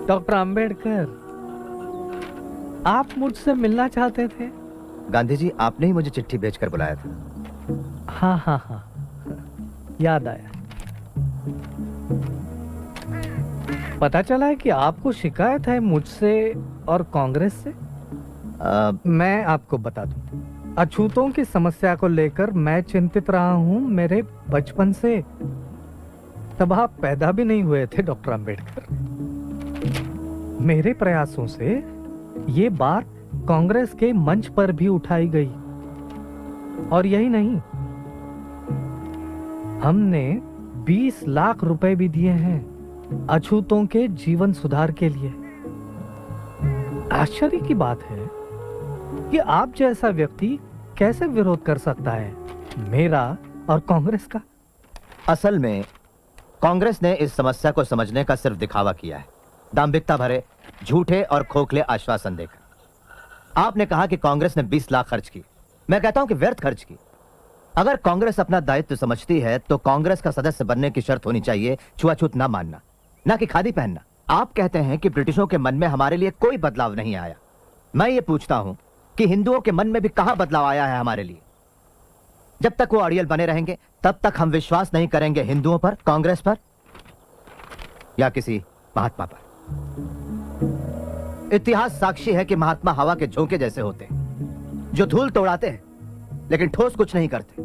Doctor Ambedkar, आप मुझसे मिलना चाहते थे? गांधी जी, आपने ही मुझे चिट्ठी भेजकर बुलाया था। हाँ हाँ हाँ, याद आया। पता चला है कि आपको शिकायत है मुझसे और कांग्रेस से। मैं आपको बता दूं, अछूतों की समस्या को लेकर मैं चिंतित रहा हूं मेरे बचपन से। तब आप पैदा भी नहीं हुए थे डॉक्टर अंबेडकर। मेरे प्रयासों से ये बात कांग्रेस के मंच पर भी उठाई गई, और यही नहीं, हमने 20 लाख रुपए भी दिए हैं अछूतों के जीवन सुधार के लिए। आश्चर्य की बात है कि आप जैसा व्यक्ति कैसे विरोध कर सकता है मेरा और कांग्रेस का। असल में कांग्रेस ने इस समस्या को समझने का सिर्फ दिखावा किया है, दांभिकता भरे झूठे और खोखले आश्वासन देकर। आपने कहा कि कांग्रेस ने 20 लाख खर्च की। मैं कहता हूं कि व्यर्थ खर्च की। अगर कांग्रेस अपना दायित्व समझती है तो कांग्रेस का सदस्य बनने की शर्त होनी चाहिए छुआछूत ना मानना, ना कि खादी पहनना। आप कहते हैं कि ब्रिटिशों के मन में हमारे लिए कोई बदलाव नहीं आया। मैं ये पूछता हूं कि हिंदुओं के मन में भी कहां बदलाव आया है हमारे लिए? जब तक वो अड़ियल बने रहेंगे तब तक हम विश्वास नहीं करेंगे हिंदुओं पर, कांग्रेस पर या किसी महात्मा पर। इतिहास साक्षी है कि महात्मा हवा के झोंके जैसे होते हैं, जो धूल तोड़ाते हैं लेकिन ठोस कुछ नहीं करते।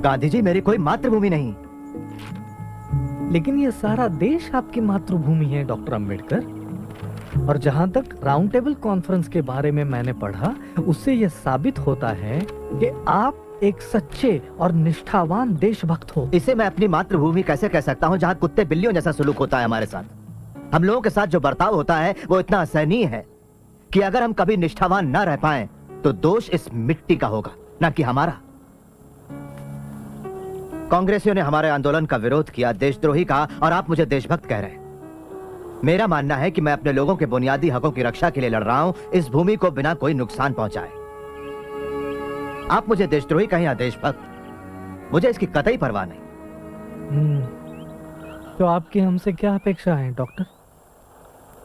गांधी जी, मेरी कोई मातृभूमि नहीं। लेकिन ये सारा देश आपकी मातृभूमि है डॉक्टर अंबेडकर। और जहां तक राउंड टेबल कॉन्फ्रेंस के बारे में मैंने पढ़ा, उससे यह साबित होता है कि आप एक सच्चे और निष्ठावान देशभक्त हो। इसे मैं अपनी मातृभूमि कैसे कह सकता हूं जहां कुत्ते बिल्लियों जैसा सलूक होता है हमारे साथ? हम लोगों के साथ जो बर्ताव होता है वो इतना असहनीय है कि अगर हम कभी निष्ठावान ना रह पाए तो दोष इस मिट्टी का होगा, ना कि हमारा। कांग्रेसियों ने हमारे आंदोलन का विरोध किया, देशद्रोही कहा, और आप मुझे देशभक्त कह रहे हैं। मेरा मानना है कि मैं अपने लोगों के बुनियादी हकों की रक्षा के लिए लड़ रहा हूं, इस भूमि को बिना कोई नुकसान पहुंचाए। आप मुझे देशद्रोही कहें या देशभक्त, मुझे इसकी कतई परवाह नहीं। तो आपकी हमसे क्या अपेक्षा है डॉक्टर?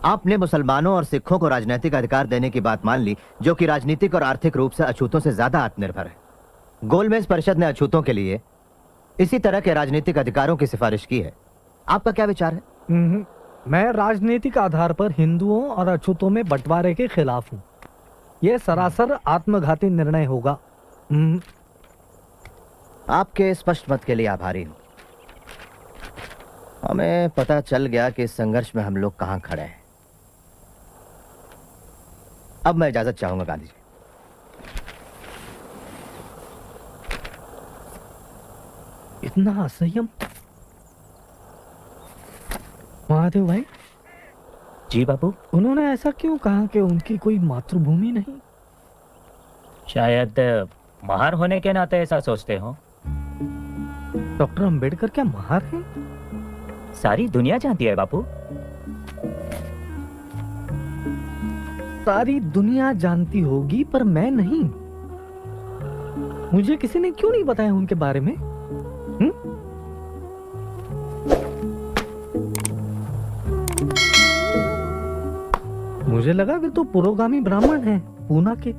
आपने मुसलमानों और सिखों को राजनीतिक अधिकार देने की बात मान ली, जो कि राजनीतिक और आर्थिक रूप से अछूतों से ज्यादा आत्मनिर्भर है। गोलमेज परिषद ने अछूतों के लिए इसी तरह के राजनीतिक अधिकारों की सिफारिश की है। आपका क्या विचार है? मैं राजनीतिक आधार पर हिंदुओं और अछूतों में बंटवारे के खिलाफ हूँ। यह सरासर आत्मघाती निर्णय होगा। आपके स्पष्ट मत के लिए आभारी हूं। हमें पता चल गया कि इस संघर्ष में हम लोग कहां खड़े हैं। अब मैं इजाजत चाहूंगा गांधी जी। इतना असंयम? महादेव भाई। जी बाबू। उन्होंने ऐसा क्यों कहा कि उनकी कोई मातृभूमि नहीं? शायद महार होने के नाते ऐसा सोचते हो। डॉक्टर अंबेडकर क्या महार हैं? सारी दुनिया जानती है बापू। सारी दुनिया जानती होगी पर मैं नहीं। मुझे किसी ने क्यों नहीं बताया उनके बारे में? मुझे लगा कि तो पुरोगामी ब्राह्मण हैं पूना के।